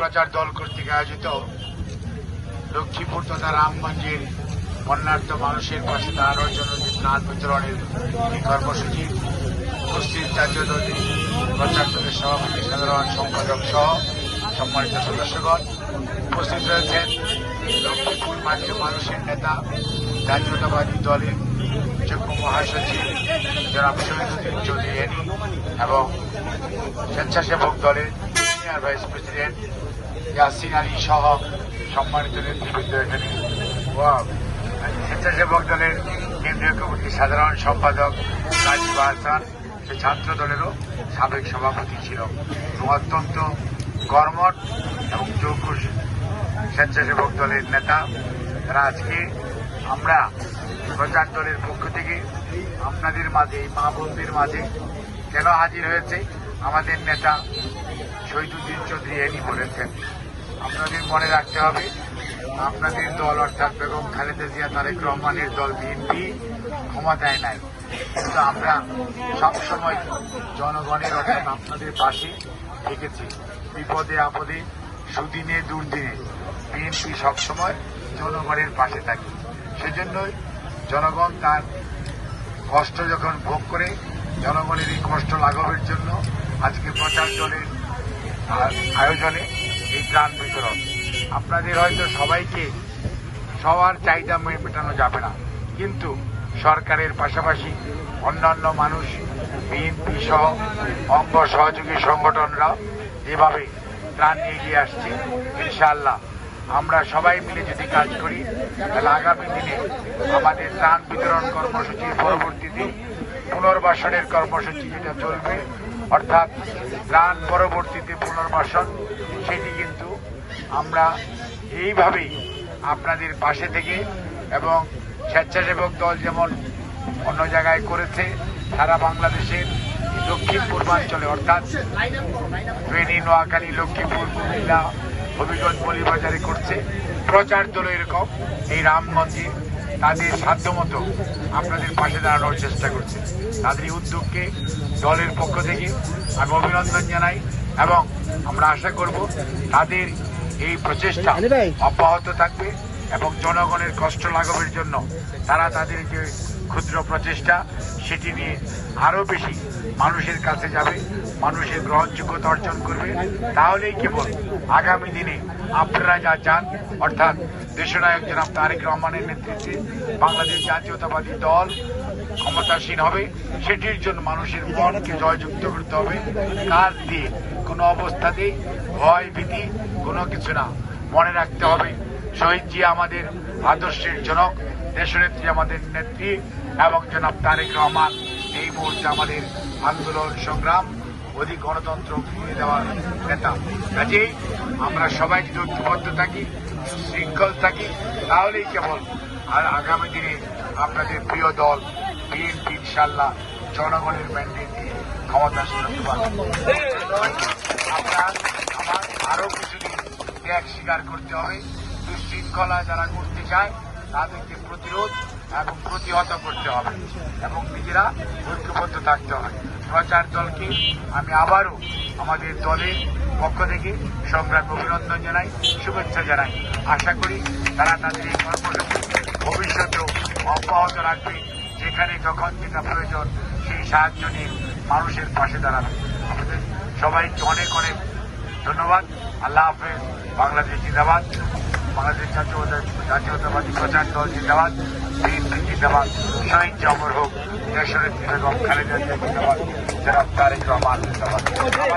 প্রচার দল কর্তৃক আয়োজিত লক্ষ্মীপুর তথা রামগঞ্জের বন্যার্ত মানুষের পাশে দাঁড়ানোর জন্য যে ত্রাণ বিতরণের এই কর্মসূচি উপস্থিত জাতীয় দলের প্রচার দলের সভাপতি সাধারণ সম্পাদক সহ সম্মানিত সদস্যগণ উপস্থিত রয়েছেন। লক্ষ্মীপুর মাটির মানুষের নেতা জাতীয়তাবাদী দলের যুগ্ম মহাসচিব জনাব শহীদুদ্দিন চৌধুরী এবং স্বেচ্ছাসেবক দলের senior vice president Yasin Ali সহ সম্মানিত নেতৃবৃন্দ এখানে, স্বেচ্ছাসেবক দলের কেন্দ্রীয় কমিটির সাধারণ সম্পাদক রাজীব আহসান, সে ছাত্র দলেরও সাবেক সভাপতি ছিল এবং অত্যন্ত কর্মঠ এবং যোগ্য স্বেচ্ছাসেবক দলের নেতা। তারা আজকে আমরা প্রচার দলের পক্ষ থেকে আপনাদের মাঝে, এই মা বোনদের মাঝে কেন হাজির হয়েছে, আমাদের নেতা শহীদুদ্দিন চৌধুরী বলেছেন, আপনাদের মনে রাখতে হবে আপনাদের দল অর্থাৎ বেগম খালেদা জিয়া তারেক রহমানের দল বিএনপি ক্ষমতায় নাই, কিন্তু আমরা সবসময় জনগণের অর্থাৎ আপনাদের পাশে থেকেছি। বিপদে আপদে সুদিনে দুর্দিনে বিএনপি সবসময় জনগণের পাশে থাকে। সেজন্যই জনগণ তার কষ্ট যখন ভোগ করে, জনগণের এই কষ্ট লাঘবের জন্য আজকে প্রচার দলের আয়োজনে এই ত্রাণ বিতরণ। আপনাদের হয়তো সবাইকে সবার চাহিদা মেটানো যাবে না, কিন্তু সরকারের পাশাপাশি অন্যান্য মানুষ, বিএনপি সহ অঙ্গ সহযোগী সংগঠনরা যেভাবে ত্রাণ এগিয়ে আসছে, ইনশাআল্লাহ আমরা সবাই মিলে যদি কাজ করি তাহলে আগামী দিনে আমাদের ত্রাণ বিতরণ কর্মসূচির পরবর্তীতে পুনর্বাসনের কর্মসূচি যেটা চলবে, অর্থাৎ ত্রাণ পরবর্তীতে পুনর্বাসন, সেটি কিন্তু আমরা এইভাবেই আপনাদের পাশে থেকে এবং স্বেচ্ছাসেবক দল যেমন অন্য জায়গায় করেছে, সারা বাংলাদেশের দক্ষিণ পূর্বাঞ্চলে অর্থাৎ ফেনী, নোয়াখালী, লক্ষ্মীপুর, কুমিল্লা, হবিগঞ্জ, মৌলভীবাজারে করছে, প্রচার দল এরকম এই রামগঞ্জে তাদের সাধ্যমতো আপনাদের পাশে দাঁড়ানোর চেষ্টা করছে। তাদের এই উদ্যোগকে দলের পক্ষ থেকে আমি অভিনন্দন জানাই এবং আমরা আশা করব তাদের এই প্রচেষ্টা অব্যাহত থাকবে এবং জনগণের কষ্ট লাঘবের জন্য তারা তাদের যে ক্ষুদ্র প্রচেষ্টা সেটি নিয়ে আরও বেশি মানুষের কাছে যাবে, মানুষের গ্রহণযোগ্যতা অর্জন করবে। তাহলেই কেবল আগামী দিনে আপনারা যা চান, অর্থাৎ দেশনায়ক জনাব তারেক রহমানের নেতৃত্বে বাংলাদেশ জাতীয়তাবাদী দল ক্ষমতাসীন হবে, সেটির জন্য মানুষের মনকে জয়যুক্ত করতে হবে। কাজ দিয়ে কোনো অবস্থাতেই ভয় ভীতি কোনো কিছু না। মনে রাখতে হবে শহীদ জিয়া আমাদের আদর্শের জনক, দেশনেত্রী আমাদের নেত্রী এবং জনাব তারেক রহমান এই মুহূর্তে আমাদের আন্দোলন সংগ্রাম অধিক গণতন্ত্র ফিরিয়ে দেওয়ার নেতা। কাজেই আমরা সবাই যদি ঐক্যবদ্ধ থাকি, শৃঙ্খল থাকি, তাহলেই কেবল আর আগামী দিনে আপনাদের প্রিয় দল বিএনপি ইনশাআল্লাহ জনগণের ম্যান্ডেট দিয়ে ক্ষমতাসীন হতে পারবে। আমার আরো কিছুদিন ত্যাগ স্বীকার করতে হবে। দুশৃঙ্খলা যারা করতে চায় তাদেরকে প্রতিরোধ এবং প্রতিহত করতে হবে এবং নিজেরা ঐক্যবদ্ধ থাকতে হবে। প্রচার দলকে আমি আবারও আমাদের দলের পক্ষ থেকে সংগ্রাম অভিনন্দন জানাই, শুভেচ্ছা জানাই। আশা করি তারা তাদের এই কর্মসূচি ভবিষ্যতেও অব্যাহত রাখবে, যেখানে যখন যেটা প্রয়োজন সেই সাহায্য নিয়ে মানুষের পাশে দাঁড়াবে। আমাদের সবাইকে অনেক অনেক ধন্যবাদ। আল্লাহ হাফেজ। বাংলাদেশ জিন্দাবাদ, বাংলাদেশ জাতীয়তাবাদী প্রচার দল জিন্দাবাদ, বিএনপি জিন্দাবাদ, শহীদ অমর হোক দেশনেত্রী বেগম খালেদা জিয়া জিন্দাবাদ, জনাব তারেক রহমান জিন্দাবাদ।